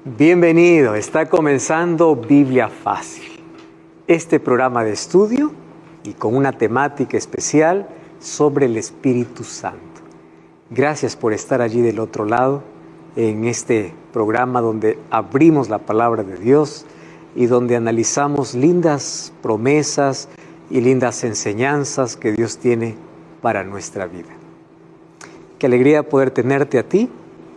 Bienvenido, está comenzando Biblia Fácil, este programa de estudio y con una temática especial sobre el Espíritu Santo. Gracias por estar allí del otro lado en este programa donde abrimos la palabra de Dios y donde analizamos lindas promesas y lindas enseñanzas que Dios tiene para nuestra vida. Qué alegría poder tenerte a ti,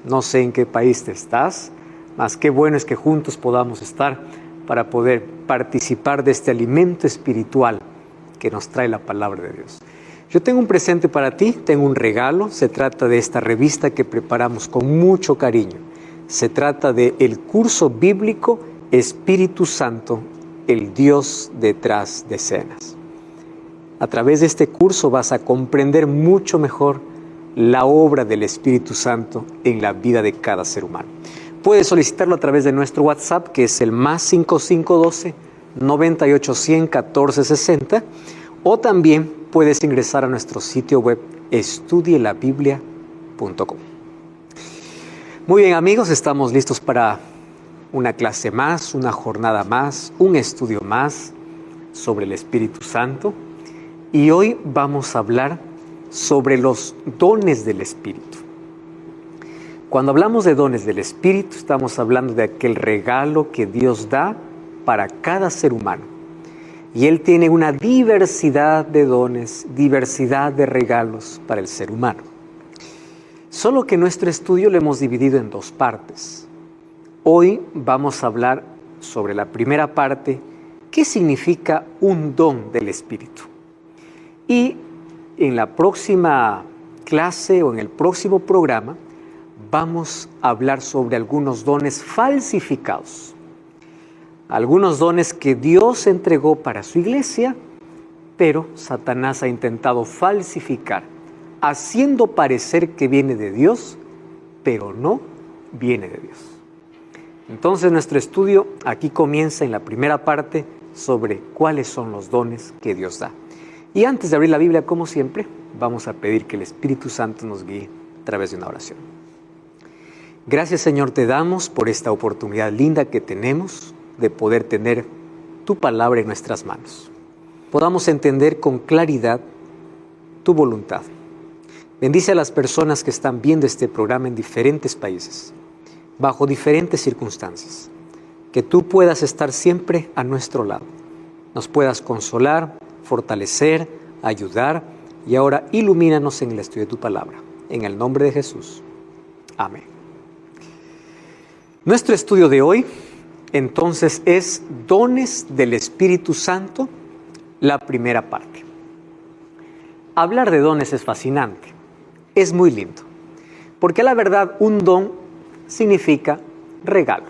no sé en qué país te estás, mas qué bueno es que juntos podamos estar para poder participar de este alimento espiritual que nos trae la palabra de Dios. Yo tengo un presente para ti, tengo un regalo, se trata de esta revista que preparamos con mucho cariño. Se trata del curso bíblico Espíritu Santo, el Dios detrás de escenas. A través de este curso vas a comprender mucho mejor la obra del Espíritu Santo en la vida de cada ser humano. Puedes solicitarlo a través de nuestro WhatsApp, que es el más 5512 9810 1460, o también puedes ingresar a nuestro sitio web estudielabiblia.com. Muy bien, amigos, estamos listos para una clase más, una jornada más, un estudio más sobre el Espíritu Santo. Y hoy vamos a hablar sobre los dones del Espíritu. Cuando hablamos de dones del Espíritu, estamos hablando de aquel regalo que Dios da para cada ser humano. Y Él tiene una diversidad de dones, diversidad de regalos para el ser humano. Solo que nuestro estudio lo hemos dividido en dos partes. Hoy vamos a hablar sobre la primera parte, ¿qué significa un don del Espíritu? Y en la próxima clase o en el próximo programa vamos a hablar sobre algunos dones falsificados. Algunos dones que Dios entregó para su iglesia, pero Satanás ha intentado falsificar, haciendo parecer que viene de Dios, pero no viene de Dios. Entonces nuestro estudio aquí comienza en la primera parte sobre cuáles son los dones que Dios da. Y antes de abrir la Biblia, como siempre, vamos a pedir que el Espíritu Santo nos guíe a través de una oración. Gracias, Señor, te damos por esta oportunidad linda que tenemos de poder tener tu palabra en nuestras manos. Podamos entender con claridad tu voluntad. Bendice a las personas que están viendo este programa en diferentes países, bajo diferentes circunstancias. Que tú puedas estar siempre a nuestro lado. Nos puedas consolar, fortalecer, ayudar y ahora ilumínanos en el estudio de tu palabra. En el nombre de Jesús. Amén. Nuestro estudio de hoy, entonces, es dones del Espíritu Santo, la primera parte. Hablar de dones es fascinante, es muy lindo, porque la verdad un don significa regalo.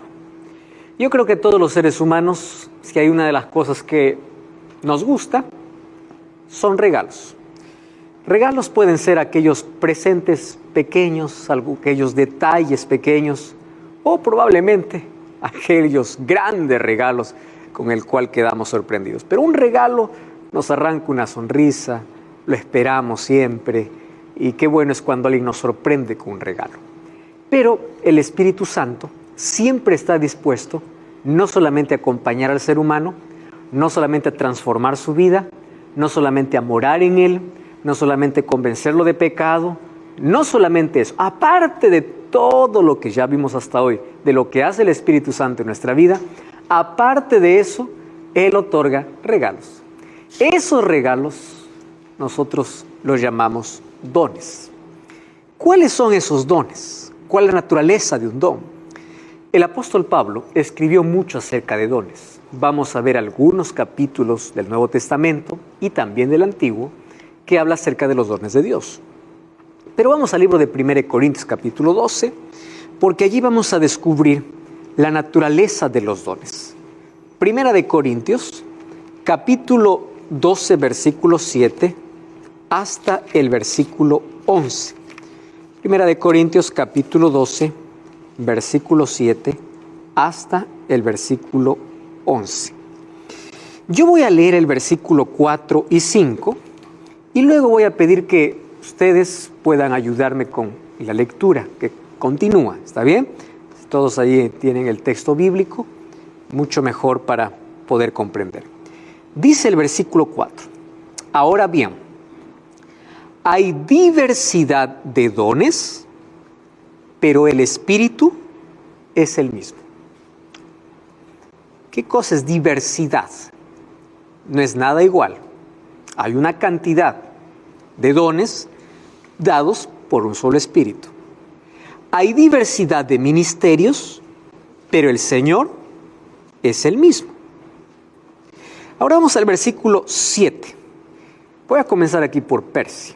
Yo creo que todos los seres humanos, si hay una de las cosas que nos gusta, son regalos. Regalos pueden ser aquellos presentes pequeños, aquellos detalles pequeños, o probablemente aquellos grandes regalos con el cual quedamos sorprendidos. Pero un regalo nos arranca una sonrisa, lo esperamos siempre, y qué bueno es cuando alguien nos sorprende con un regalo. Pero el Espíritu Santo siempre está dispuesto no solamente a acompañar al ser humano, no solamente a transformar su vida, no solamente a morar en él, no solamente convencerlo de pecado, no solamente eso, aparte de todo lo que ya vimos hasta hoy, de lo que hace el Espíritu Santo en nuestra vida, aparte de eso, Él otorga regalos. Esos regalos nosotros los llamamos dones. ¿Cuáles son esos dones? ¿Cuál es la naturaleza de un don? El apóstol Pablo escribió mucho acerca de dones. Vamos a ver algunos capítulos del Nuevo Testamento y también del Antiguo que habla acerca de los dones de Dios. Pero vamos al libro de 1 Corintios capítulo 12, porque allí vamos a descubrir la naturaleza de los dones. 1 Corintios capítulo 12, versículo 7 hasta el versículo 11. 1 Corintios capítulo 12, versículo 7 hasta el versículo 11. Yo voy a leer el versículo 4 y 5 y luego voy a pedir que ustedes puedan ayudarme con la lectura que continúa, ¿está bien? todos ahí tienen el texto bíblico, mucho mejor para poder comprender. Dice el versículo 4, ahora bien, hay diversidad de dones, pero el Espíritu es el mismo. ¿Qué cosa es diversidad? No es nada igual. Hay una cantidad de dones dados por un solo Espíritu. Hay diversidad de ministerios, pero el Señor es el mismo. Ahora vamos al versículo 7. Voy a comenzar aquí por Percy.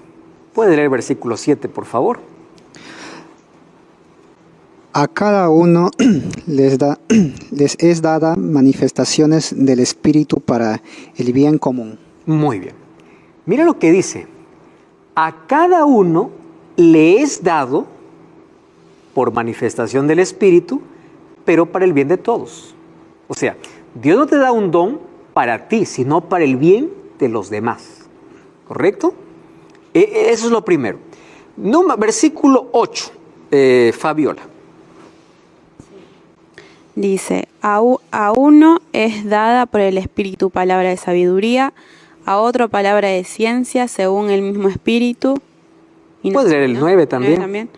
¿Puede leer el versículo 7, por favor? A cada uno les es dada manifestaciones del Espíritu para el bien común. Muy bien. Mira lo que dice. A cada uno le es dado por manifestación del Espíritu, pero para el bien de todos. O sea, Dios no te da un don para ti, sino para el bien de los demás. ¿Correcto? Eso es lo primero. Versículo 8, Fabiola. Dice, a uno es dada por el Espíritu palabra de sabiduría, a otro palabra de ciencia según el mismo Espíritu. Puedes leer el 9 también.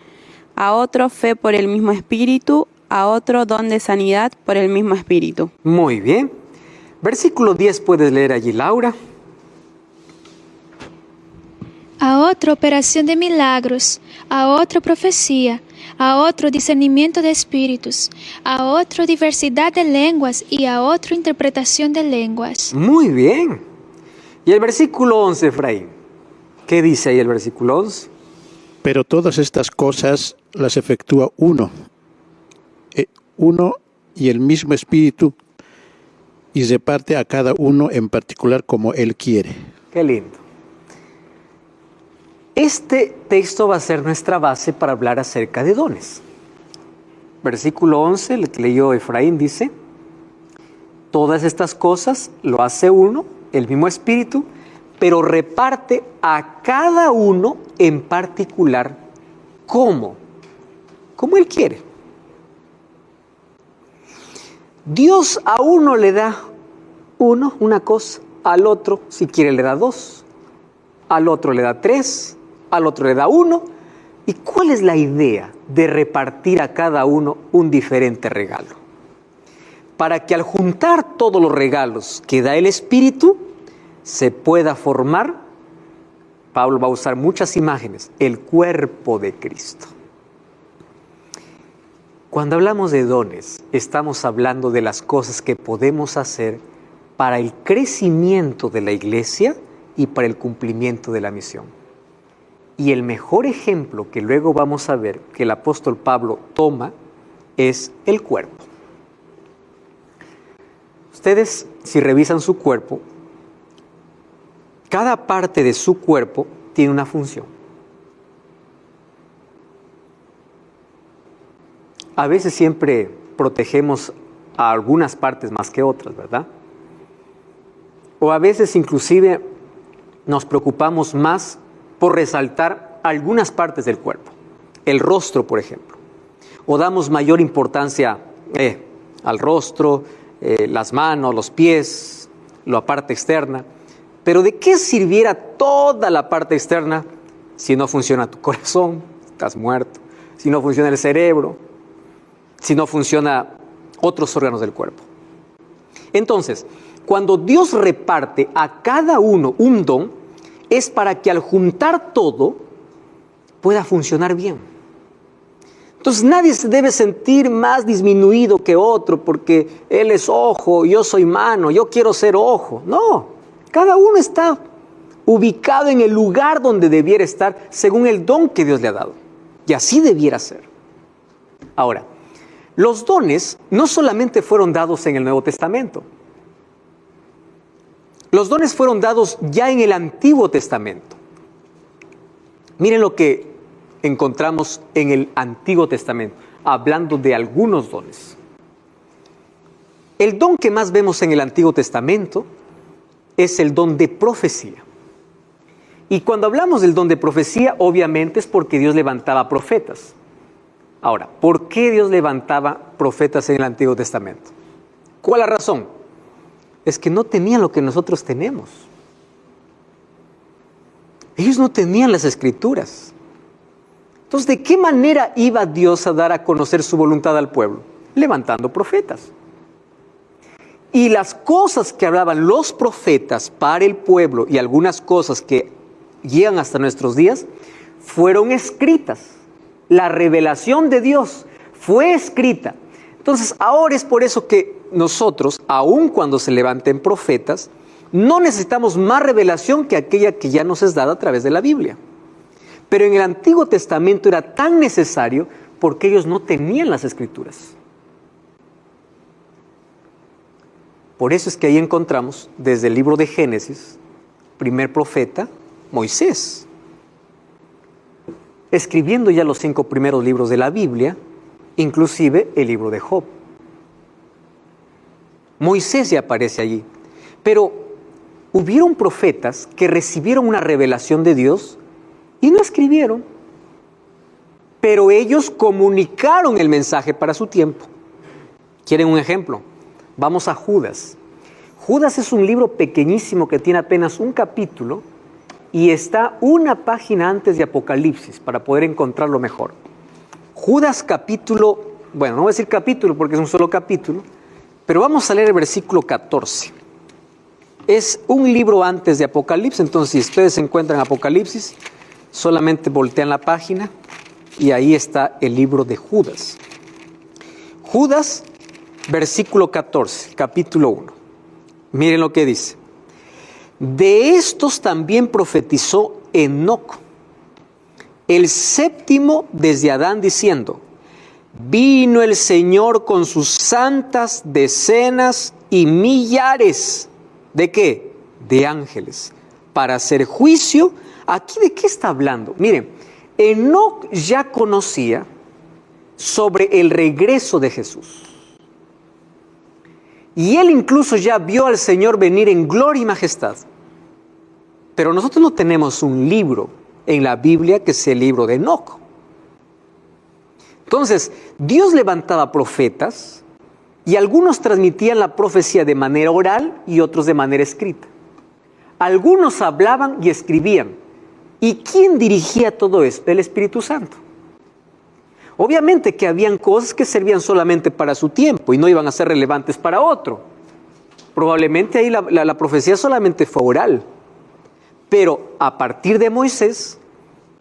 A otro fe por el mismo Espíritu, a otro don de sanidad por el mismo Espíritu. Muy bien. Versículo 10 puedes leer allí, Laura. A otro operación de milagros, a otro profecía, a otro discernimiento de espíritus, a otro diversidad de lenguas y a otro interpretación de lenguas. Muy bien. Y el versículo 11, Efraín. ¿Qué dice ahí el versículo 11? Pero todas estas cosas las efectúa uno y el mismo Espíritu, y reparte a cada uno en particular como Él quiere. Qué lindo. Este texto va a ser nuestra base para hablar acerca de dones. Versículo 11, el que leyó Efraín, dice, todas estas cosas lo hace uno, el mismo Espíritu, pero reparte a cada uno en particular como Él quiere. Dios a uno le da una cosa, al otro, si quiere, le da 2, al otro le da 3, al otro le da 1. ¿Y cuál es la idea de repartir a cada uno un diferente regalo? Para que al juntar todos los regalos que da el Espíritu, se pueda formar, Pablo va a usar muchas imágenes, el cuerpo de Cristo. Cuando hablamos de dones, estamos hablando de las cosas que podemos hacer para el crecimiento de la iglesia y para el cumplimiento de la misión. Y el mejor ejemplo que luego vamos a ver que el apóstol Pablo toma es el cuerpo. Ustedes, si revisan su cuerpo, cada parte de su cuerpo tiene una función. A veces siempre protegemos a algunas partes más que otras, ¿verdad? O a veces inclusive nos preocupamos más por resaltar algunas partes del cuerpo. El rostro, por ejemplo. O damos mayor importancia al rostro, las manos, los pies, la parte externa. Pero ¿de qué sirviera toda la parte externa si no funciona tu corazón? Estás muerto. Si no funciona el cerebro, si no funciona otros órganos del cuerpo. Entonces, cuando Dios reparte a cada uno un don, es para que al juntar todo pueda funcionar bien. Entonces nadie se debe sentir más disminuido que otro porque él es ojo, yo soy mano, yo quiero ser ojo. No, cada uno está ubicado en el lugar donde debiera estar según el don que Dios le ha dado. Y así debiera ser. Ahora, los dones no solamente fueron dados en el Nuevo Testamento. Los dones fueron dados ya en el Antiguo Testamento. Miren lo que encontramos en el Antiguo Testamento, hablando de algunos dones. El don que más vemos en el Antiguo Testamento es el don de profecía. Y cuando hablamos del don de profecía, obviamente es porque Dios levantaba profetas. Ahora, ¿por qué Dios levantaba profetas en el Antiguo Testamento? ¿Cuál es la razón? Es que no tenían lo que nosotros tenemos. Ellos no tenían las Escrituras. Entonces, ¿de qué manera iba Dios a dar a conocer su voluntad al pueblo? Levantando profetas. Y las cosas que hablaban los profetas para el pueblo y algunas cosas que llegan hasta nuestros días fueron escritas. La revelación de Dios fue escrita. Entonces, ahora es por eso que nosotros, aun cuando se levanten profetas, no necesitamos más revelación que aquella que ya nos es dada a través de la Biblia. Pero en el Antiguo Testamento era tan necesario porque ellos no tenían las Escrituras. Por eso es que ahí encontramos, desde el libro de Génesis, primer profeta, Moisés, escribiendo ya los 5 primeros libros de la Biblia, inclusive el libro de Job. Moisés ya aparece allí. Pero hubieron profetas que recibieron una revelación de Dios y no escribieron, pero ellos comunicaron el mensaje para su tiempo. ¿Quieren un ejemplo? Vamos a Judas. Judas es un libro pequeñísimo que tiene apenas un capítulo y está una página antes de Apocalipsis para poder encontrarlo mejor. Judas capítulo, bueno, no voy a decir capítulo porque es un solo capítulo, pero vamos a leer el versículo 14. Es un libro antes de Apocalipsis, entonces si ustedes encuentran Apocalipsis, solamente voltean la página y ahí está el libro de Judas. Judas, versículo 14, capítulo 1. Miren lo que dice. De estos también profetizó Enoc, el séptimo desde Adán, diciendo: vino el Señor con sus santas decenas y millares. ¿De qué? De ángeles, para hacer juicio. ¿Aquí de qué está hablando? Miren, Enoc ya conocía sobre el regreso de Jesús. Y él incluso ya vio al Señor venir en gloria y majestad. Pero nosotros no tenemos un libro en la Biblia que sea el libro de Enoc. Entonces, Dios levantaba profetas y algunos transmitían la profecía de manera oral y otros de manera escrita. Algunos hablaban y escribían. ¿Y quién dirigía todo esto? El Espíritu Santo. Obviamente que habían cosas que servían solamente para su tiempo y no iban a ser relevantes para otro. Probablemente ahí la profecía solamente fue oral. Pero a partir de Moisés,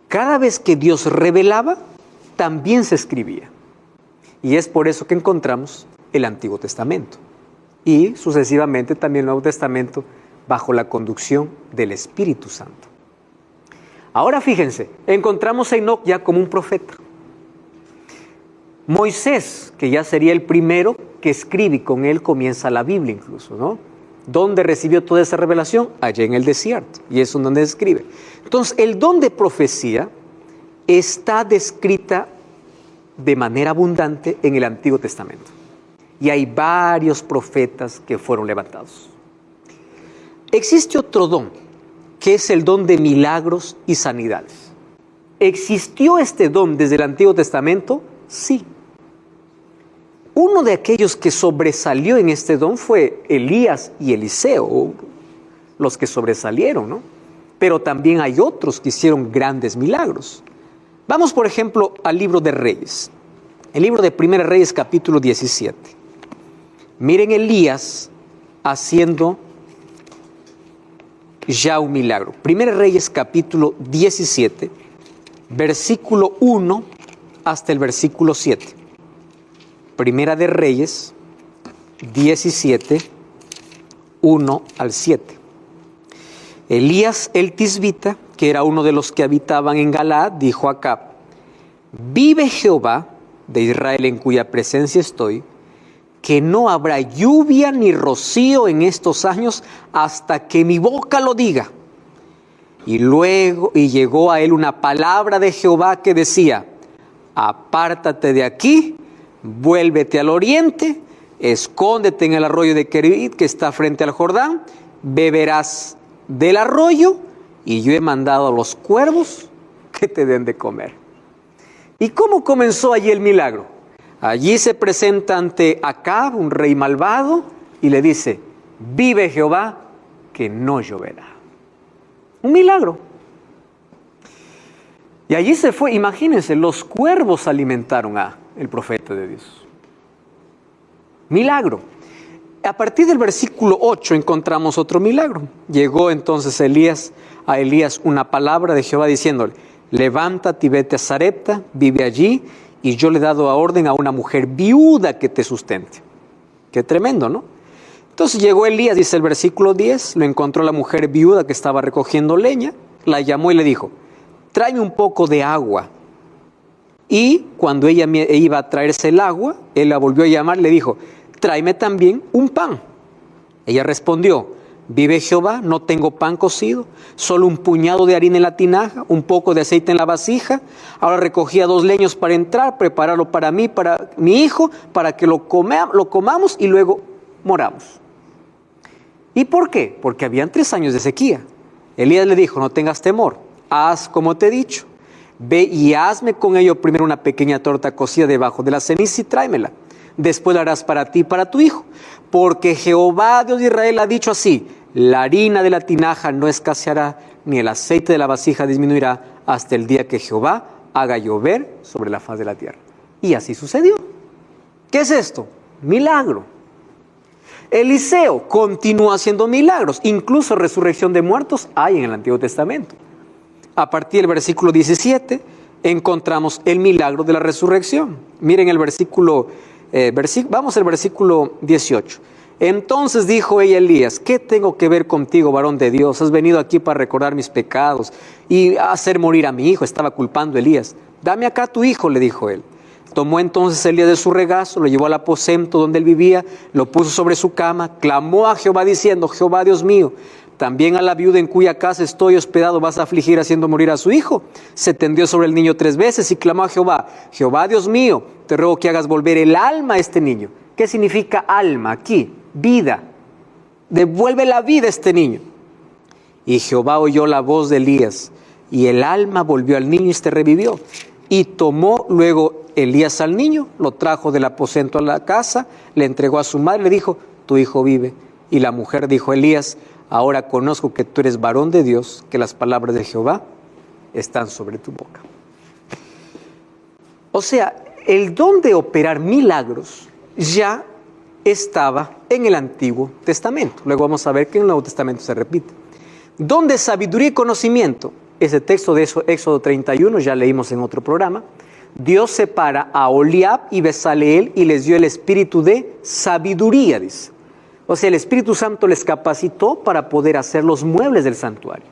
cada vez que Dios revelaba, también se escribía. Y es por eso que encontramos el Antiguo Testamento. Y sucesivamente también el Nuevo Testamento bajo la conducción del Espíritu Santo. Ahora fíjense, encontramos a Enoc ya como un profeta. Moisés, que ya sería el primero que escribe, y con él comienza la Biblia incluso, ¿no? ¿Dónde recibió toda esa revelación? Allá en el desierto, y es donde escribe. Entonces, el don de profecía está descrita de manera abundante en el Antiguo Testamento. Y hay varios profetas que fueron levantados. Existe otro don, que es el don de milagros y sanidades. ¿Existió este don desde el Antiguo Testamento? Sí. Uno de aquellos que sobresalió en este don fue Elías y Eliseo, los que sobresalieron, ¿no? Pero también hay otros que hicieron grandes milagros. Vamos, por ejemplo, al libro de Reyes. El libro de Primera Reyes, capítulo 17. Miren Elías haciendo ya un milagro. Primera Reyes, capítulo 17, versículo 1 hasta el versículo 7. Primera de Reyes 17, 1 al 7. Elías el Tisbita, que era uno de los que habitaban en Galaad, dijo a Acab: vive Jehová de Israel, en cuya presencia estoy, que no habrá lluvia ni rocío en estos años hasta que mi boca lo diga. Y llegó a él una palabra de Jehová que decía: apártate de aquí, vuélvete al oriente, escóndete en el arroyo de Queribit que está frente al Jordán, beberás del arroyo, y yo he mandado a los cuervos que te den de comer. ¿Y cómo comenzó allí el milagro? Allí se presenta ante Acab, un rey malvado, y le dice, vive Jehová, que no lloverá. Un milagro. Y allí se fue, imagínense, los cuervos alimentaron a el profeta de Dios. Milagro. A partir del versículo 8 encontramos otro milagro. Llegó entonces a Elías una palabra de Jehová diciéndole, levántate y vete a Sarepta, vive allí, y yo le he dado orden a una mujer viuda que te sustente. Qué tremendo, ¿no? Entonces llegó Elías, dice el versículo 10, lo encontró la mujer viuda que estaba recogiendo leña, la llamó y le dijo, tráeme un poco de agua. Y cuando ella iba a traerse el agua, él la volvió a llamar y le dijo, tráeme también un pan. Ella respondió, vive Jehová, no tengo pan cocido, solo un puñado de harina en la tinaja, un poco de aceite en la vasija. Ahora recogía 2 leños para entrar, prepararlo para mí, para mi hijo, para que lo comamos y luego moramos. ¿Y por qué? Porque habían 3 años de sequía. Elías le dijo, no tengas temor, haz como te he dicho. Ve y hazme con ello primero una pequeña torta cocida debajo de la ceniza y tráemela. Después la harás para ti y para tu hijo. Porque Jehová, Dios de Israel, ha dicho así, la harina de la tinaja no escaseará, ni el aceite de la vasija disminuirá, hasta el día que Jehová haga llover sobre la faz de la tierra. Y así sucedió. ¿Qué es esto? Milagro. Eliseo continúa haciendo milagros, incluso resurrección de muertos hay en el Antiguo Testamento. A partir del versículo 17 encontramos el milagro de la resurrección. Miren el vamos al versículo 18. Entonces dijo ella a Elías, ¿qué tengo que ver contigo, varón de Dios? Has venido aquí para recordar mis pecados y hacer morir a mi hijo. Estaba culpando a Elías. Dame acá a tu hijo, le dijo él. Tomó entonces Elías de su regazo, lo llevó al aposento donde él vivía, lo puso sobre su cama, clamó a Jehová diciendo, Jehová Dios mío, también a la viuda en cuya casa estoy hospedado vas a afligir haciendo morir a su hijo. Se tendió sobre el niño 3 veces y clamó a Jehová, Jehová Dios mío, te ruego que hagas volver el alma a este niño. ¿Qué significa alma aquí? Vida. Devuelve la vida a este niño. Y Jehová oyó la voz de Elías, y el alma volvió al niño y este revivió. Y tomó luego Elías al niño, lo trajo del aposento a la casa, le entregó a su madre, le dijo, tu hijo vive. Y la mujer dijo a Elías, ahora conozco que tú eres varón de Dios, que las palabras de Jehová están sobre tu boca. O sea, el don de operar milagros ya estaba en el Antiguo Testamento. Luego vamos a ver que en el Nuevo Testamento se repite. Don de sabiduría y conocimiento. Ese texto de Éxodo 31, ya leímos en otro programa. Dios separa a Oliab y Besaleel y les dio el espíritu de sabiduría, dice. O sea, el Espíritu Santo les capacitó para poder hacer los muebles del santuario.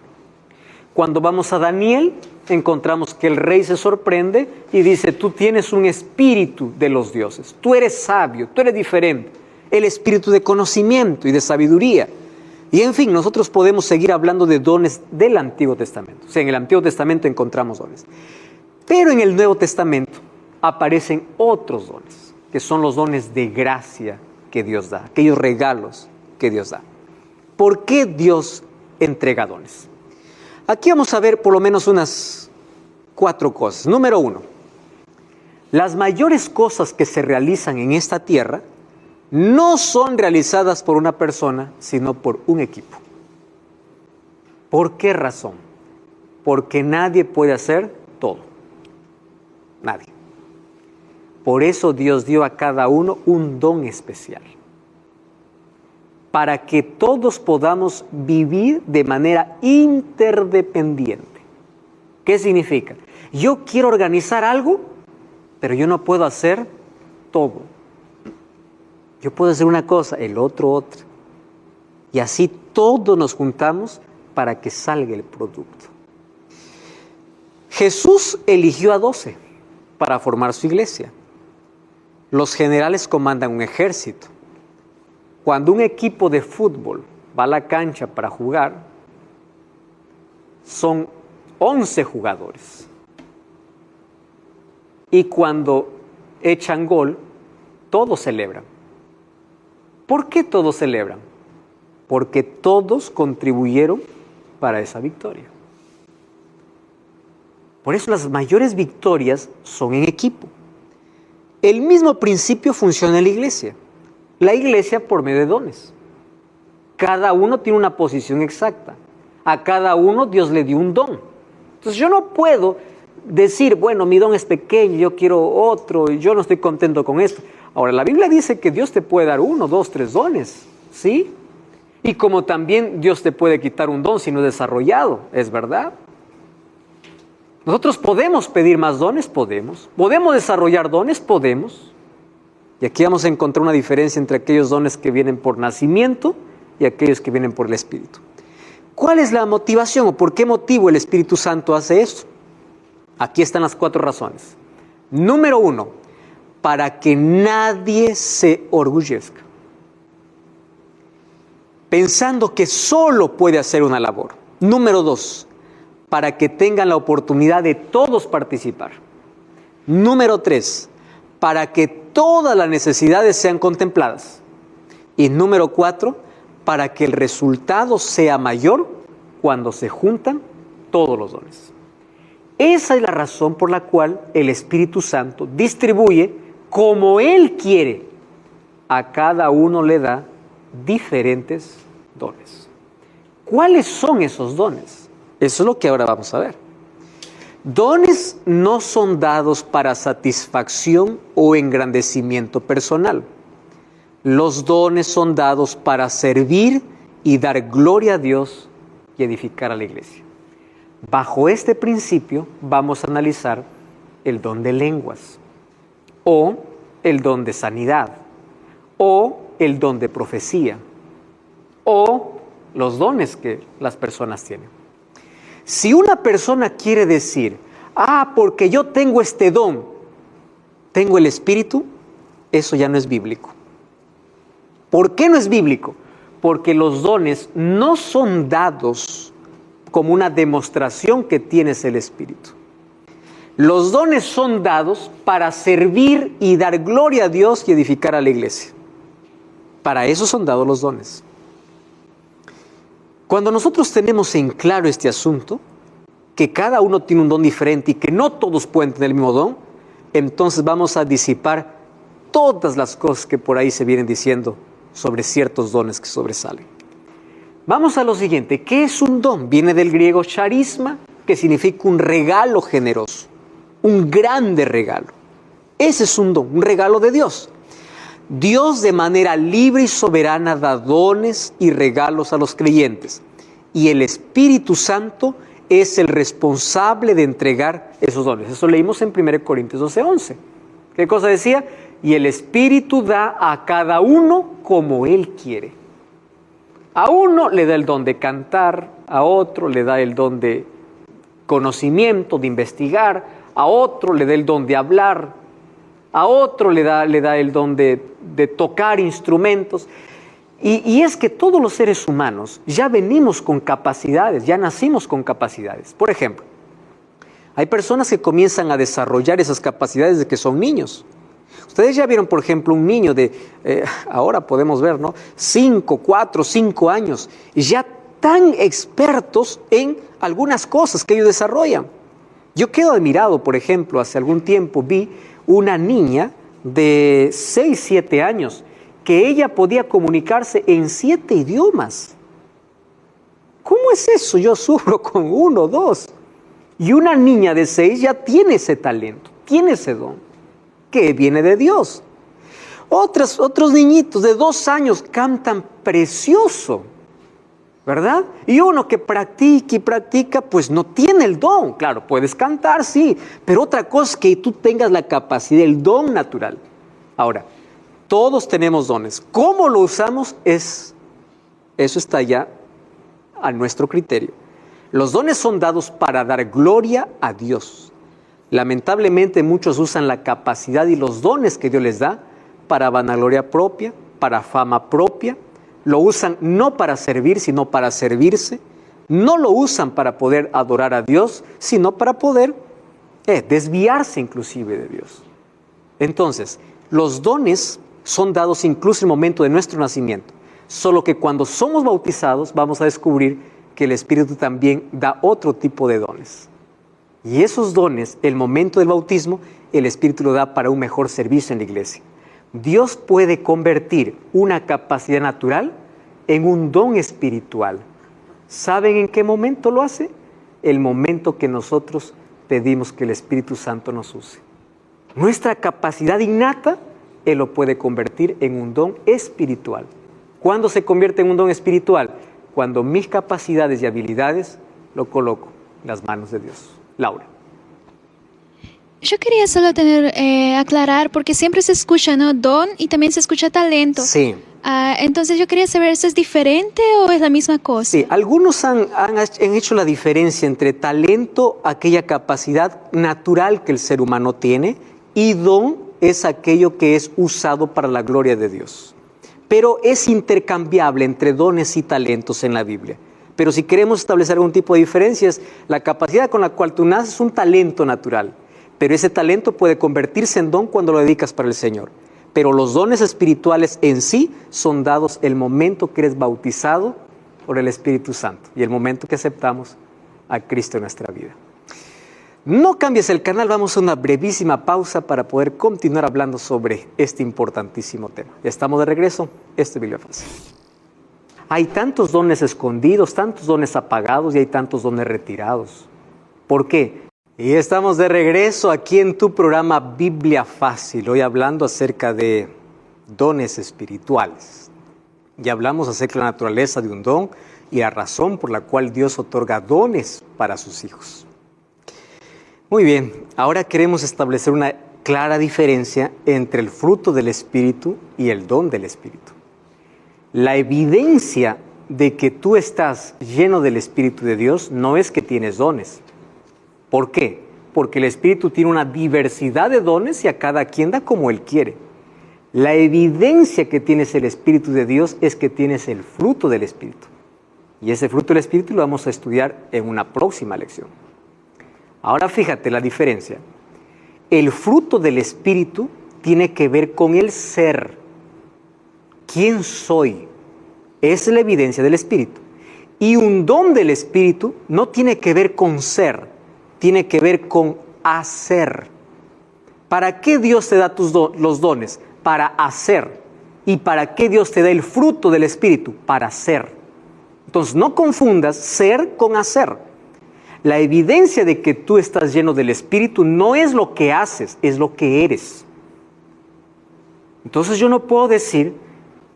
Cuando vamos a Daniel, encontramos que el rey se sorprende y dice, tú tienes un espíritu de los dioses, tú eres sabio, tú eres diferente, el espíritu de conocimiento y de sabiduría. Y en fin, nosotros podemos seguir hablando de dones del Antiguo Testamento. O sea, en el Antiguo Testamento encontramos dones. Pero en el Nuevo Testamento aparecen otros dones, que son los dones de gracia que Dios da, aquellos regalos que Dios da. ¿Por qué Dios entrega dones? Aquí vamos a ver por lo menos unas 4 cosas. Número 1, las mayores cosas que se realizan en esta tierra no son realizadas por una persona, sino por un equipo. ¿Por qué razón? Porque nadie puede hacer todo. Nadie. Por eso Dios dio a cada uno un don especial. Para que todos podamos vivir de manera interdependiente. ¿Qué significa? Yo quiero organizar algo, pero yo no puedo hacer todo. Yo puedo hacer una cosa, el otro otra. Y así todos nos juntamos para que salga el producto. Jesús eligió a 12 para formar su iglesia. Los generales comandan un ejército. Cuando un equipo de fútbol va a la cancha para jugar, son 11 jugadores. Y cuando echan gol, todos celebran. ¿Por qué todos celebran? Porque todos contribuyeron para esa victoria. Por eso las mayores victorias son en equipo. El mismo principio funciona en la iglesia. La iglesia por medio de dones. Cada uno tiene una posición exacta. A cada uno Dios le dio un don. Entonces yo no puedo decir, bueno, mi don es pequeño, yo quiero otro, y yo no estoy contento con esto. Ahora, la Biblia dice que Dios te puede dar 1, 2, 3 dones, ¿sí? Y como también Dios te puede quitar un don si no es desarrollado, ¿es verdad? Nosotros podemos pedir más dones, podemos. Podemos desarrollar dones, podemos. Y aquí vamos a encontrar una diferencia entre aquellos dones que vienen por nacimiento y aquellos que vienen por el Espíritu. ¿Cuál es la motivación o por qué motivo el Espíritu Santo hace esto? Aquí están las 4 razones. Número 1, para que nadie se orgullezca, pensando que solo puede hacer una labor. Número 2, para que tengan la oportunidad de todos participar. Número 3, para que todas las necesidades sean contempladas. Y número 4, para que el resultado sea mayor cuando se juntan todos los dones. Esa es la razón por la cual el Espíritu Santo distribuye como Él quiere. A cada uno le da diferentes dones. ¿Cuáles son esos dones? Eso es lo que ahora vamos a ver. Dones no son dados para satisfacción o engrandecimiento personal. Los dones son dados para servir y dar gloria a Dios y edificar a la iglesia. Bajo este principio vamos a analizar el don de lenguas, o el don de sanidad, o el don de profecía, o los dones que las personas tienen. Si una persona quiere decir, porque yo tengo este don, tengo el Espíritu, eso ya no es bíblico. ¿Por qué no es bíblico? Porque los dones no son dados como una demostración que tienes el Espíritu. Los dones son dados para servir y dar gloria a Dios y edificar a la iglesia. Para eso son dados los dones. Cuando nosotros tenemos en claro este asunto, que cada uno tiene un don diferente y que no todos pueden tener el mismo don, entonces vamos a disipar todas las cosas que por ahí se vienen diciendo sobre ciertos dones que sobresalen. Vamos a lo siguiente. ¿Qué es un don? Viene del griego charisma, que significa un regalo generoso, un grande regalo. Ese es un don, un regalo de Dios. Dios de manera libre y soberana da dones y regalos a los creyentes. Y el Espíritu Santo es el responsable de entregar esos dones. Eso leímos en 1 Corintios 12:11. ¿Qué cosa decía? Y el Espíritu da a cada uno como Él quiere. A uno le da el don de cantar, a otro le da el don de conocimiento, de investigar, a otro le da el don de hablar, a otro le da el don de tocar instrumentos. Y es que todos los seres humanos ya venimos con capacidades, ya nacimos con capacidades. Por ejemplo, hay personas que comienzan a desarrollar esas capacidades desde que son niños. Ustedes ya vieron, por ejemplo, un niño de, ahora podemos ver, ¿no? 5, 4, 5 años, ya tan expertos en algunas cosas que ellos desarrollan. Yo quedo admirado, por ejemplo, hace algún tiempo vi una niña de 6, 7 años, que ella podía comunicarse en 7 idiomas. ¿Cómo es eso? Yo sufro con 1, 2. Y una niña de 6 ya tiene ese talento, tiene ese don, que viene de Dios. Otros niñitos de 2 años cantan precioso, ¿verdad? Y uno que practica y practica, pues no tiene el don. Claro, puedes cantar, sí, pero otra cosa es que tú tengas la capacidad, el don natural. Ahora, todos tenemos dones. ¿Cómo lo usamos? Eso está ya a nuestro criterio. Los dones son dados para dar gloria a Dios. Lamentablemente muchos usan la capacidad y los dones que Dios les da para vanagloria propia, para fama propia. Lo usan no para servir, sino para servirse. No lo usan para poder adorar a Dios, sino para poder desviarse inclusive de Dios. Entonces, los dones son dados incluso en el momento de nuestro nacimiento. Solo que cuando somos bautizados vamos a descubrir que el Espíritu también da otro tipo de dones. Y esos dones, el momento del bautismo, el Espíritu lo da para un mejor servicio en la iglesia. Dios puede convertir una capacidad natural en un don espiritual. ¿Saben en qué momento lo hace? El momento que nosotros pedimos que el Espíritu Santo nos use. Nuestra capacidad innata, Él lo puede convertir en un don espiritual. ¿Cuándo se convierte en un don espiritual? Cuando mis capacidades y habilidades lo coloco en las manos de Dios. Laura. Yo quería solo aclarar, porque siempre se escucha, ¿no? Don y también se escucha talento. Sí. Entonces yo quería saber, ¿eso es diferente o es la misma cosa? Sí, algunos han hecho la diferencia entre talento, aquella capacidad natural que el ser humano tiene, y don es aquello que es usado para la gloria de Dios. Pero es intercambiable entre dones y talentos en la Biblia. Pero si queremos establecer algún tipo de diferencias, la capacidad con la cual tú naces es un talento natural. Pero ese talento puede convertirse en don cuando lo dedicas para el Señor. Pero los dones espirituales en sí son dados el momento que eres bautizado por el Espíritu Santo y el momento que aceptamos a Cristo en nuestra vida. No cambies el canal, vamos a una brevísima pausa para poder continuar hablando sobre este importantísimo tema. Ya estamos de regreso, esto es Biblia Fácil. Hay tantos dones escondidos, tantos dones apagados y hay tantos dones retirados. ¿Por qué? Y estamos de regreso aquí en tu programa Biblia Fácil, hoy hablando acerca de dones espirituales. Ya hablamos acerca de la naturaleza de un don y la razón por la cual Dios otorga dones para sus hijos. Muy bien, ahora queremos establecer una clara diferencia entre el fruto del Espíritu y el don del Espíritu. La evidencia de que tú estás lleno del Espíritu de Dios no es que tienes dones. ¿Por qué? Porque el Espíritu tiene una diversidad de dones y a cada quien da como Él quiere. La evidencia que tienes el Espíritu de Dios es que tienes el fruto del Espíritu. Y ese fruto del Espíritu lo vamos a estudiar en una próxima lección. Ahora fíjate la diferencia. El fruto del Espíritu tiene que ver con el ser. ¿Quién soy? Es la evidencia del Espíritu. Y un don del Espíritu no tiene que ver con ser, tiene que ver con hacer. ¿Para qué Dios te da los dones? Para hacer. ¿Y para qué Dios te da el fruto del Espíritu? Para ser. Entonces no confundas ser con hacer. La evidencia de que tú estás lleno del Espíritu no es lo que haces, es lo que eres. Entonces yo no puedo decir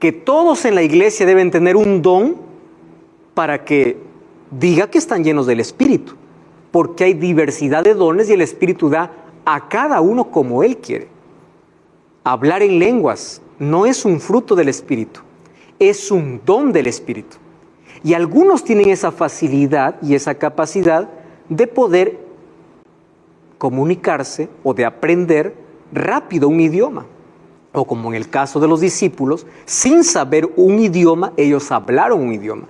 que todos en la iglesia deben tener un don para que diga que están llenos del Espíritu, porque hay diversidad de dones y el Espíritu da a cada uno como Él quiere. Hablar en lenguas no es un fruto del Espíritu, es un don del Espíritu. Y algunos tienen esa facilidad y esa capacidad de poder comunicarse o de aprender rápido un idioma. O como en el caso de los discípulos, sin saber un idioma, ellos hablaron un idioma.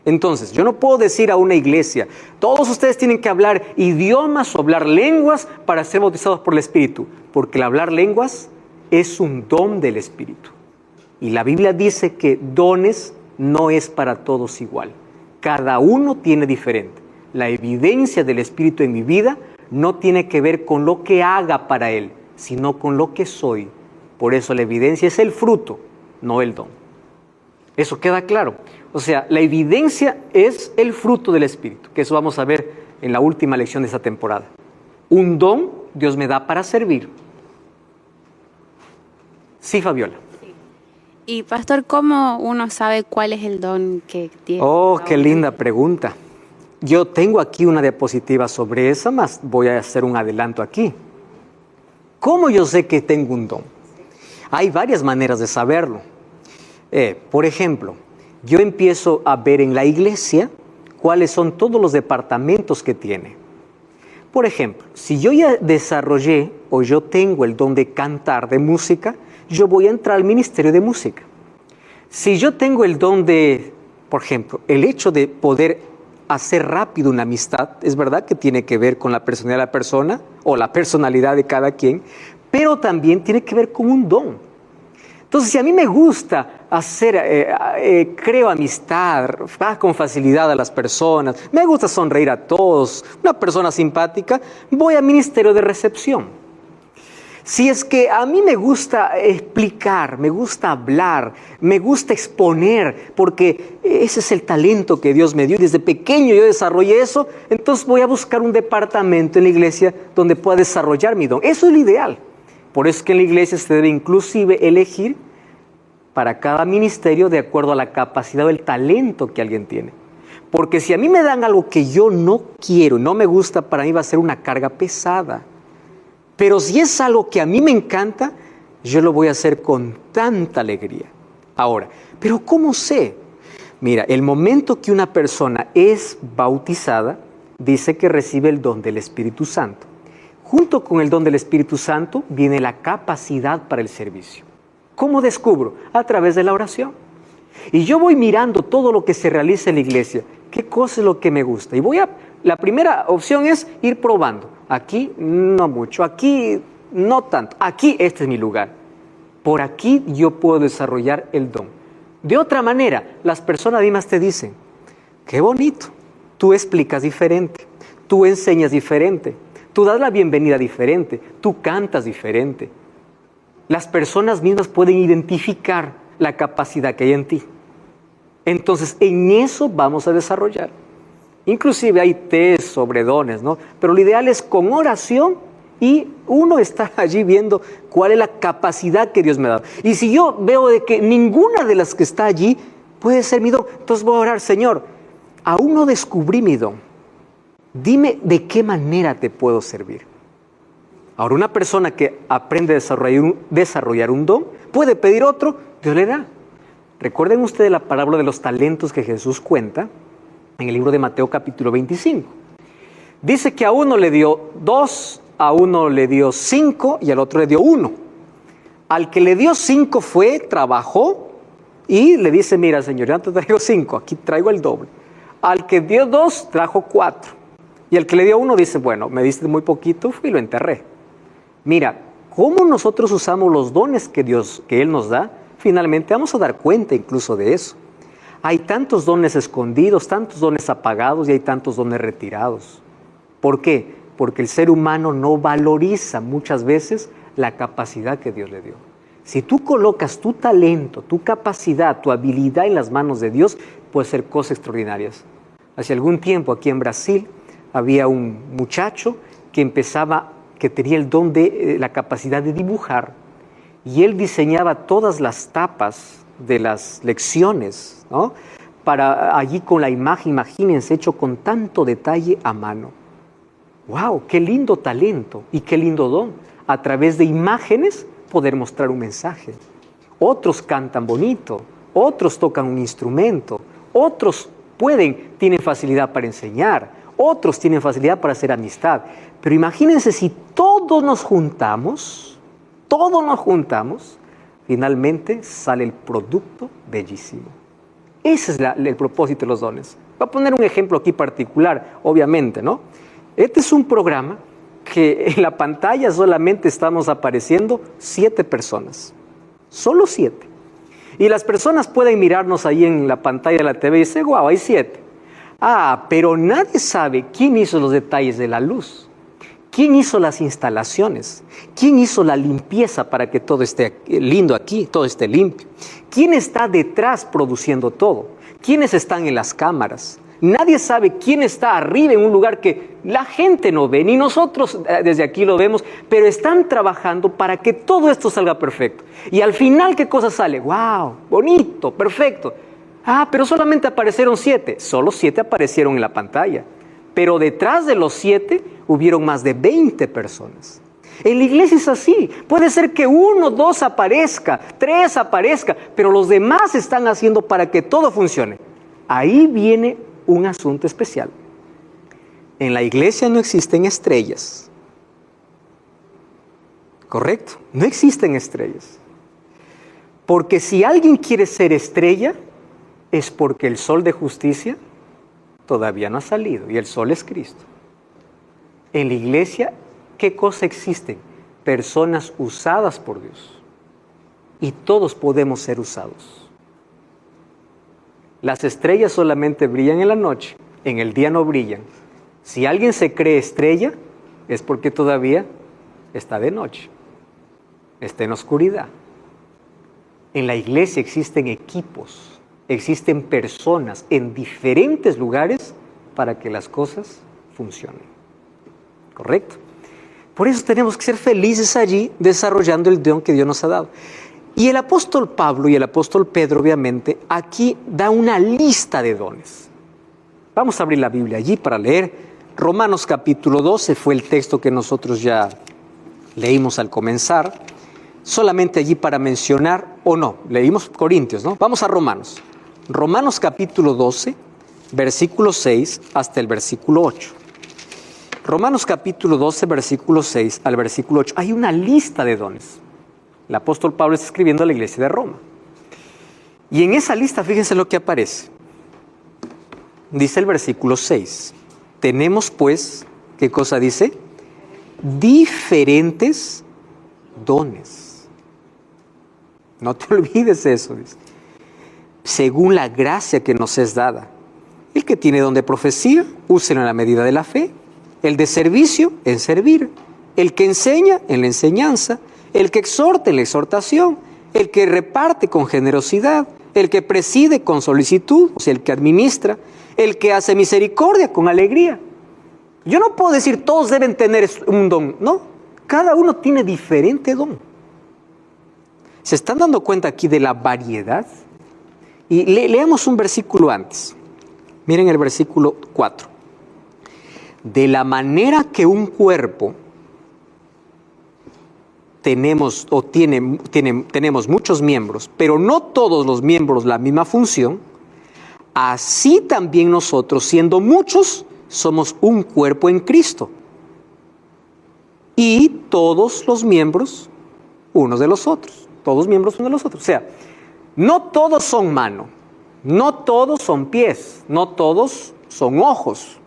Entonces, yo no puedo decir a una iglesia, todos ustedes tienen que hablar idiomas o hablar lenguas para ser bautizados por el Espíritu, porque el hablar lenguas es un don del Espíritu. Y la Biblia dice que dones no es para todos igual. Cada uno tiene diferente. La evidencia del Espíritu en mi vida no tiene que ver con lo que haga para Él, sino con lo que soy. Por eso la evidencia es el fruto, no el don. ¿Eso queda claro? O sea, la evidencia es el fruto del Espíritu, que eso vamos a ver en la última lección de esta temporada. Un don Dios me da para servir. Sí, Fabiola. Sí. Y pastor, ¿cómo uno sabe cuál es el don que tiene? Oh, qué linda pregunta. Yo tengo aquí una diapositiva sobre esa, más voy a hacer un adelanto aquí. ¿Cómo yo sé que tengo un don? Hay varias maneras de saberlo. Por ejemplo, yo empiezo a ver en la iglesia cuáles son todos los departamentos que tiene. Por ejemplo, si yo ya desarrollé o yo tengo el don de cantar, de música, yo voy a entrar al ministerio de música. Si yo tengo el don de, por ejemplo, el hecho de poder hacer rápido una amistad, es verdad que tiene que ver con la personalidad de la persona o la personalidad de cada quien, pero también tiene que ver con un don. Entonces, si a mí me gusta creo amistad, con facilidad a las personas, me gusta sonreír a todos, una persona simpática, voy al ministerio de recepción. Si es que a mí me gusta explicar, me gusta hablar, me gusta exponer, porque ese es el talento que Dios me dio y desde pequeño yo desarrollé eso, entonces voy a buscar un departamento en la iglesia donde pueda desarrollar mi don. Eso es lo ideal. Por eso es que en la iglesia se debe inclusive elegir para cada ministerio de acuerdo a la capacidad o el talento que alguien tiene. Porque si a mí me dan algo que yo no quiero, no me gusta, para mí va a ser una carga pesada. Pero si es algo que a mí me encanta, yo lo voy a hacer con tanta alegría. Ahora, ¿pero cómo sé? Mira, el momento que una persona es bautizada, dice que recibe el don del Espíritu Santo. Junto con el don del Espíritu Santo viene la capacidad para el servicio. ¿Cómo descubro? A través de la oración. Y yo voy mirando todo lo que se realiza en la iglesia. ¿Qué cosa es lo que me gusta? Y la primera opción es ir probando. Aquí no mucho, aquí no tanto, aquí este es mi lugar. Por aquí yo puedo desarrollar el don. De otra manera, las personas mismas te dicen, qué bonito, tú explicas diferente, tú enseñas diferente, tú das la bienvenida diferente, tú cantas diferente. Las personas mismas pueden identificar la capacidad que hay en ti. Entonces, en eso vamos a desarrollar. Inclusive hay test sobre dones, ¿no? Pero lo ideal es con oración y uno estar allí viendo cuál es la capacidad que Dios me ha dado. Y si yo veo de que ninguna de las que está allí puede ser mi don, entonces voy a orar, Señor, aún no descubrí mi don. Dime de qué manera te puedo servir. Ahora, una persona que aprende a desarrollar un don puede pedir otro, Dios le da. Recuerden ustedes la parábola de los talentos que Jesús cuenta en el libro de Mateo capítulo 25. Dice que a uno le dio 2, a uno le dio 5 y al otro le dio 1. Al que le dio 5 fue, trabajó y le dice, mira, Señor, yo no te traigo 5, aquí traigo el doble. Al que dio 2, trajo 4. Y al que le dio 1 dice, bueno, me diste muy poquito, fui y lo enterré. Mira, cómo nosotros usamos los dones que Él nos da, finalmente vamos a dar cuenta incluso de eso. Hay tantos dones escondidos, tantos dones apagados y hay tantos dones retirados. ¿Por qué? Porque el ser humano no valoriza muchas veces la capacidad que Dios le dio. Si tú colocas tu talento, tu capacidad, tu habilidad en las manos de Dios, puede ser cosas extraordinarias. Hace algún tiempo aquí en Brasil había un muchacho que tenía el don de la capacidad de dibujar y él diseñaba todas las tapas de las lecciones, ¿no? Para allí con la imagen, imagínense, hecho con tanto detalle a mano. ¡Wow! ¡Qué lindo talento y qué lindo don! A través de imágenes poder mostrar un mensaje. Otros cantan bonito, otros tocan un instrumento, otros tienen facilidad para enseñar, otros tienen facilidad para hacer amistad. Pero imagínense si todos nos juntamos, finalmente sale el producto bellísimo. Ese es el propósito de los dones. Voy a poner un ejemplo aquí particular, obviamente, ¿no? Este es un programa que en la pantalla solamente estamos apareciendo 7 personas. Solo 7. Y las personas pueden mirarnos ahí en la pantalla de la TV y decir, wow, hay 7. Pero nadie sabe quién hizo los detalles de la luz. ¿Quién hizo las instalaciones? ¿Quién hizo la limpieza para que todo esté lindo aquí, todo esté limpio? ¿Quién está detrás produciendo todo? ¿Quiénes están en las cámaras? Nadie sabe quién está arriba en un lugar que la gente no ve, ni nosotros desde aquí lo vemos, pero están trabajando para que todo esto salga perfecto. Y al final, ¿qué cosa sale? ¡Wow! Bonito, perfecto. Pero solamente aparecieron 7. Solo 7 aparecieron en la pantalla. Pero detrás de los 7 hubieron más de 20 personas. En la iglesia es así. Puede ser que 1, 2 aparezca, 3 aparezca, pero los demás están haciendo para que todo funcione. Ahí viene un asunto especial. En la iglesia no existen estrellas. ¿Correcto? No existen estrellas. Porque si alguien quiere ser estrella, es porque el sol de justicia todavía no ha salido y el sol es Cristo. En la iglesia, ¿qué cosa existen? Personas usadas por Dios. y todos podemos ser usados. Las estrellas solamente brillan en la noche, en el día no brillan. Si alguien se cree estrella, es porque todavía está de noche, está en oscuridad. En la iglesia existen equipos, existen personas en diferentes lugares para que las cosas funcionen. ¿Correcto? Por eso tenemos que ser felices allí desarrollando el don que Dios nos ha dado. Y el apóstol Pablo y el apóstol Pedro, obviamente, aquí da una lista de dones. Vamos a abrir la Biblia allí para leer. Romanos capítulo 12 fue el texto que nosotros ya leímos al comenzar. Solamente allí para mencionar, o no, leímos Corintios, ¿no? Vamos a Romanos. Romanos capítulo 12, versículo 6 hasta el versículo 8. Romanos capítulo 12, versículo 6 al versículo 8. Hay una lista de dones. El apóstol Pablo está escribiendo a la iglesia de Roma. Y en esa lista, fíjense lo que aparece. Dice el versículo 6. Tenemos pues, ¿qué cosa dice? Diferentes dones. No te olvides eso, dice. Según la gracia que nos es dada. El que tiene don de profecía, úselo en la medida de la fe. El de servicio, en servir. El que enseña, en la enseñanza. El que exhorta, en la exhortación. El que reparte con generosidad. El que preside con solicitud, o sea, el que administra. El que hace misericordia con alegría. Yo no puedo decir todos deben tener un don, no. Cada uno tiene diferente don. ¿Se están dando cuenta aquí de la variedad? Y leamos un versículo antes. Miren el versículo 4. De la manera que un cuerpo tenemos muchos miembros, pero no todos los miembros la misma función, así también nosotros, siendo muchos, somos un cuerpo en Cristo. Y todos los miembros unos de los otros. Todos miembros unos de los otros. O sea, no todos son mano, no todos son pies, no todos son ojos.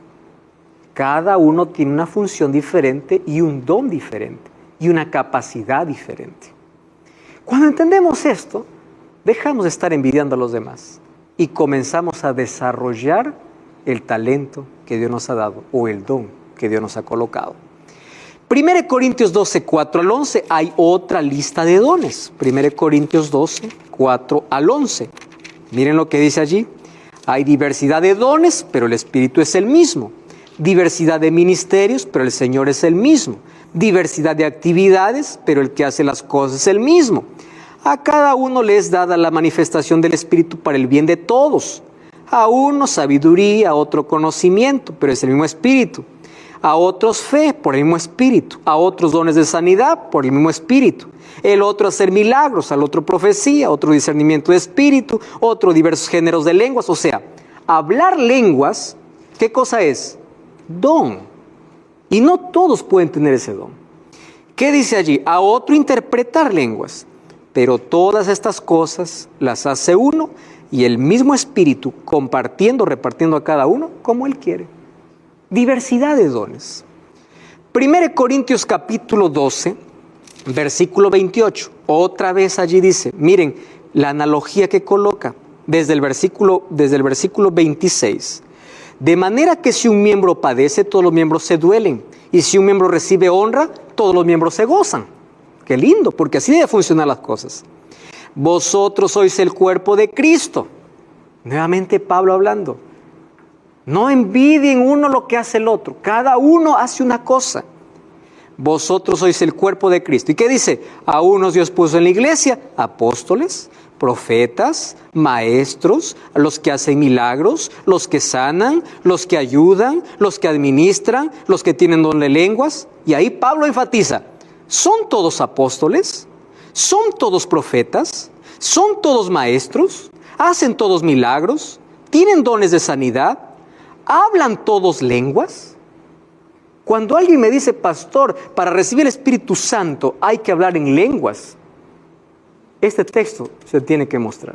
Cada uno tiene una función diferente y un don diferente y una capacidad diferente. Cuando entendemos esto, dejamos de estar envidiando a los demás y comenzamos a desarrollar el talento que Dios nos ha dado o el don que Dios nos ha colocado. 1 Corintios 12, 4 al 11, hay otra lista de dones. 1 Corintios 12, 4 al 11. Miren lo que dice allí. Hay diversidad de dones, pero el Espíritu es el mismo. Diversidad de ministerios, pero el Señor es el mismo. Diversidad de actividades, pero el que hace las cosas es el mismo. A cada uno le es dada la manifestación del Espíritu para el bien de todos. A uno sabiduría, a otro conocimiento, pero es el mismo Espíritu. A otros fe, por el mismo Espíritu. A otros dones de sanidad, por el mismo Espíritu. El otro hacer milagros, al otro profecía, otro discernimiento de espíritu, otro diversos géneros de lenguas. O sea, hablar lenguas, ¿qué cosa es? Don. Y no todos pueden tener ese don. ¿Qué dice allí? A otro interpretar lenguas. Pero todas estas cosas las hace uno y el mismo Espíritu compartiendo, repartiendo a cada uno como Él quiere. Diversidad de dones. 1 Corintios capítulo 12, versículo 28. Otra vez allí dice, miren la analogía que coloca desde el versículo 26. De manera que si un miembro padece, todos los miembros se duelen. Y si un miembro recibe honra, todos los miembros se gozan. Qué lindo, porque así deben funcionar las cosas. Vosotros sois el cuerpo de Cristo. Nuevamente Pablo hablando. No envidien uno lo que hace el otro. Cada uno hace una cosa. Vosotros sois el cuerpo de Cristo. ¿Y qué dice? A unos Dios puso en la iglesia apóstoles, profetas, maestros, los que hacen milagros, los que sanan, los que ayudan, los que administran, los que tienen don de lenguas. Y ahí Pablo enfatiza, ¿son todos apóstoles? ¿Son todos profetas? ¿Son todos maestros? ¿Hacen todos milagros? ¿Tienen dones de sanidad? ¿Hablan todos lenguas? Cuando alguien me dice, pastor, para recibir el Espíritu Santo hay que hablar en lenguas, este texto se tiene que mostrar.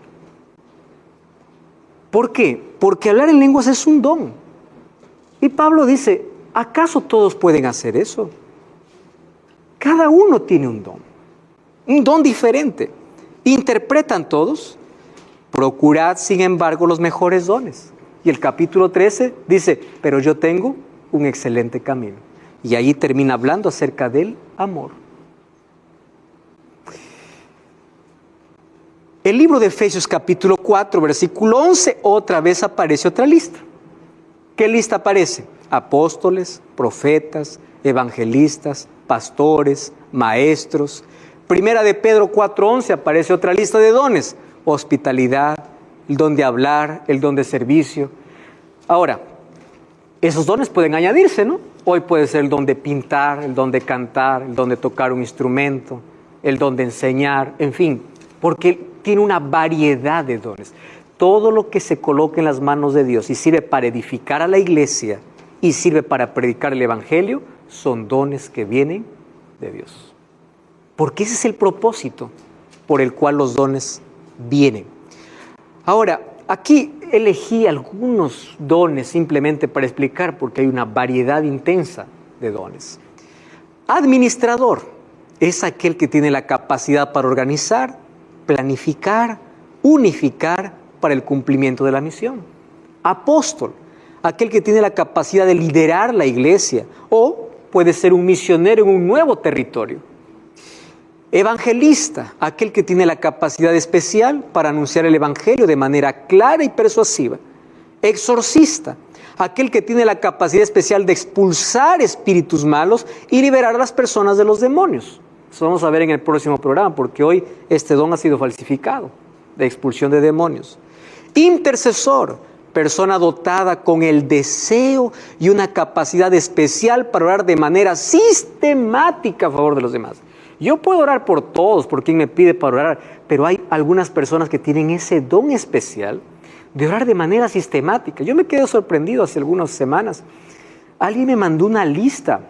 ¿Por qué? Porque hablar en lenguas es un don. Y Pablo dice, ¿acaso todos pueden hacer eso? Cada uno tiene un don diferente. ¿Interpretan todos? Procurad, sin embargo, los mejores dones. Y el capítulo 13 dice, pero yo tengo un excelente camino. Y ahí termina hablando acerca del amor. El libro de Efesios capítulo 4, versículo 11, otra vez aparece otra lista. ¿Qué lista aparece? Apóstoles, profetas, evangelistas, pastores, maestros. Primera de Pedro 4:11 aparece otra lista de dones. Hospitalidad, el don de hablar, el don de servicio. Ahora, esos dones pueden añadirse, ¿no? Hoy puede ser el don de pintar, el don de cantar, el don de tocar un instrumento, el don de enseñar, en fin, porque tiene una variedad de dones. Todo lo que se coloca en las manos de Dios y sirve para edificar a la iglesia y sirve para predicar el evangelio, son dones que vienen de Dios. Porque ese es el propósito por el cual los dones vienen. Ahora, aquí elegí algunos dones simplemente para explicar, porque hay una variedad intensa de dones. Administrador es aquel que tiene la capacidad para organizar, planificar, unificar para el cumplimiento de la misión. Apóstol, aquel que tiene la capacidad de liderar la iglesia o puede ser un misionero en un nuevo territorio. Evangelista, aquel que tiene la capacidad especial para anunciar el evangelio de manera clara y persuasiva. Exorcista, aquel que tiene la capacidad especial de expulsar espíritus malos y liberar a las personas de los demonios. Eso vamos a ver en el próximo programa, porque hoy este don ha sido falsificado, de expulsión de demonios. Intercesor, persona dotada con el deseo y una capacidad especial para orar de manera sistemática a favor de los demás. Yo puedo orar por todos, por quien me pide para orar, pero hay algunas personas que tienen ese don especial de orar de manera sistemática. Yo me quedé sorprendido hace algunas semanas. Alguien me mandó una lista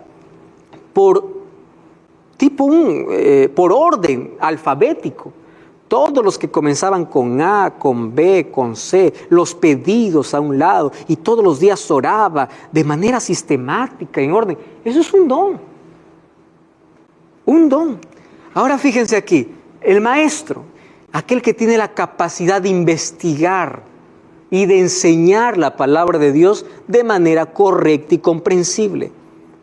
por orden alfabético. Todos los que comenzaban con A, con B, con C, los pedidos a un lado, y todos los días oraba de manera sistemática, en orden. Eso es un don. Un don. Ahora fíjense aquí, el maestro, aquel que tiene la capacidad de investigar y de enseñar la palabra de Dios de manera correcta y comprensible.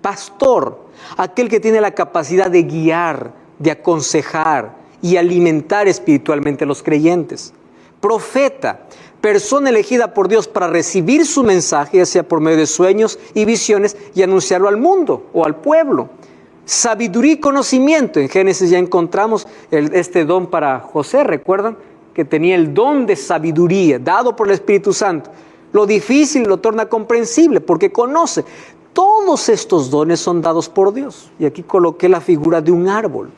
Pastor, aquel que tiene la capacidad de guiar, de aconsejar y alimentar espiritualmente a los creyentes. Profeta, persona elegida por Dios para recibir su mensaje, ya sea por medio de sueños y visiones, y anunciarlo al mundo o al pueblo. Sabiduría y conocimiento. En Génesis ya encontramos este don para José, ¿recuerdan? Que tenía el don de sabiduría, dado por el Espíritu Santo. Lo difícil lo torna comprensible, porque conoce. Todos estos dones son dados por Dios. Y aquí coloqué la figura de un árbol.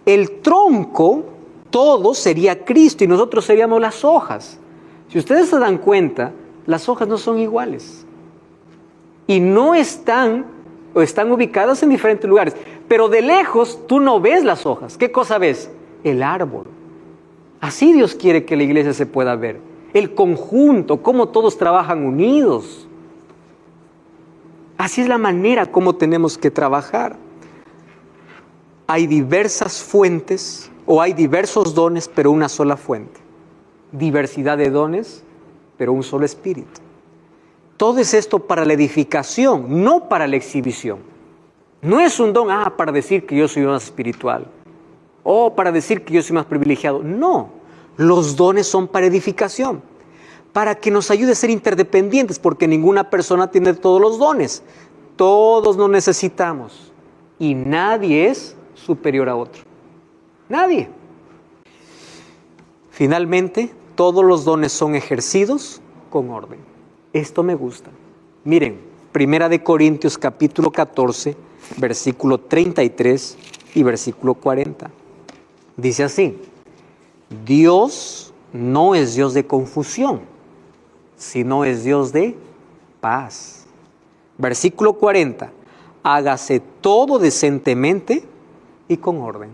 El tronco, todo sería Cristo, y nosotros seríamos las hojas. Si ustedes se dan cuenta, las hojas no son iguales. Y no están ubicadas en diferentes lugares. Pero de lejos tú no ves las hojas. ¿Qué cosa ves? El árbol. Así Dios quiere que la iglesia se pueda ver. El conjunto, cómo todos trabajan unidos. Así es la manera como tenemos que trabajar. Hay diversas fuentes o hay diversos dones, pero una sola fuente. Diversidad de dones, pero un solo espíritu. Todo es esto para la edificación, no para la exhibición. No es un don, para decir que yo soy más espiritual, o para decir que yo soy más privilegiado. No, los dones son para edificación, para que nos ayude a ser interdependientes, porque ninguna persona tiene todos los dones. Todos nos necesitamos, y nadie es superior a otro. Nadie. Finalmente, todos los dones son ejercidos con orden. Esto me gusta. Miren, Primera de Corintios capítulo 14, versículo 33 y versículo 40. Dice así: Dios no es Dios de confusión, sino es Dios de paz. Versículo 40. Hágase todo decentemente y con orden.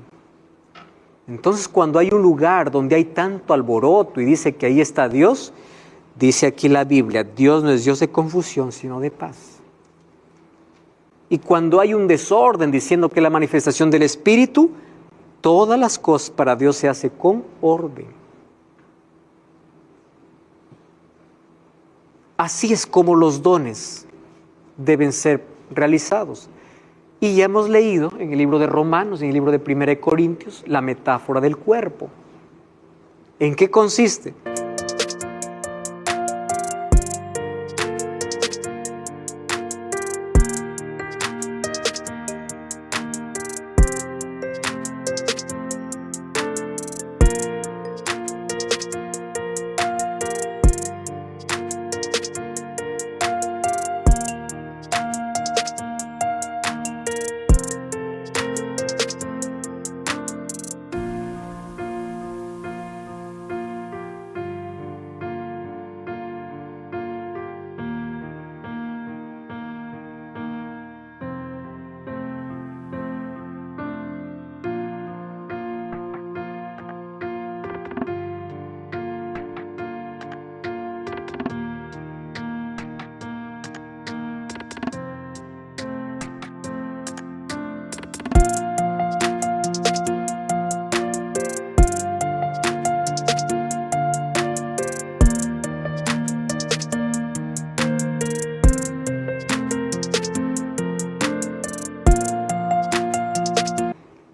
Entonces, cuando hay un lugar donde hay tanto alboroto y dice que ahí está Dios, dice aquí la Biblia, Dios no es Dios de confusión, sino de paz. Y cuando hay un desorden diciendo que es la manifestación del Espíritu, todas las cosas para Dios se hace con orden. Así es como los dones deben ser realizados. Y ya hemos leído en el libro de Romanos, en el libro de 1 Corintios, la metáfora del cuerpo. ¿En qué consiste?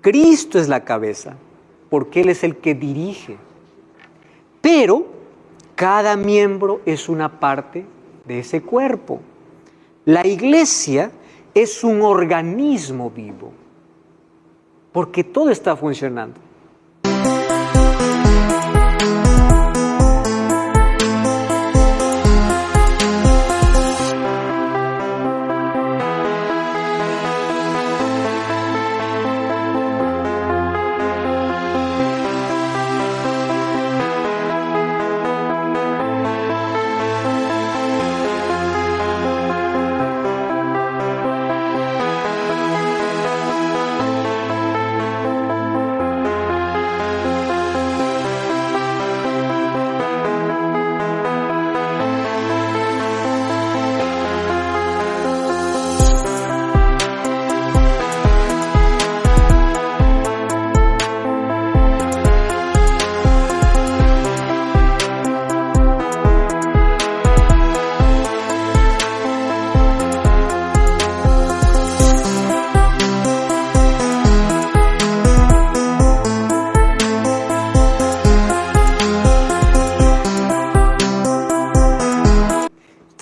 Cristo es la cabeza, porque Él es el que dirige. Pero cada miembro es una parte de ese cuerpo. La iglesia es un organismo vivo, porque todo está funcionando.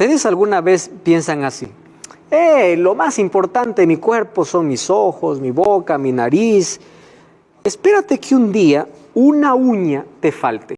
¿Ustedes alguna vez piensan así? Lo más importante de mi cuerpo son mis ojos, mi boca, mi nariz. Espérate que un día una uña te falte.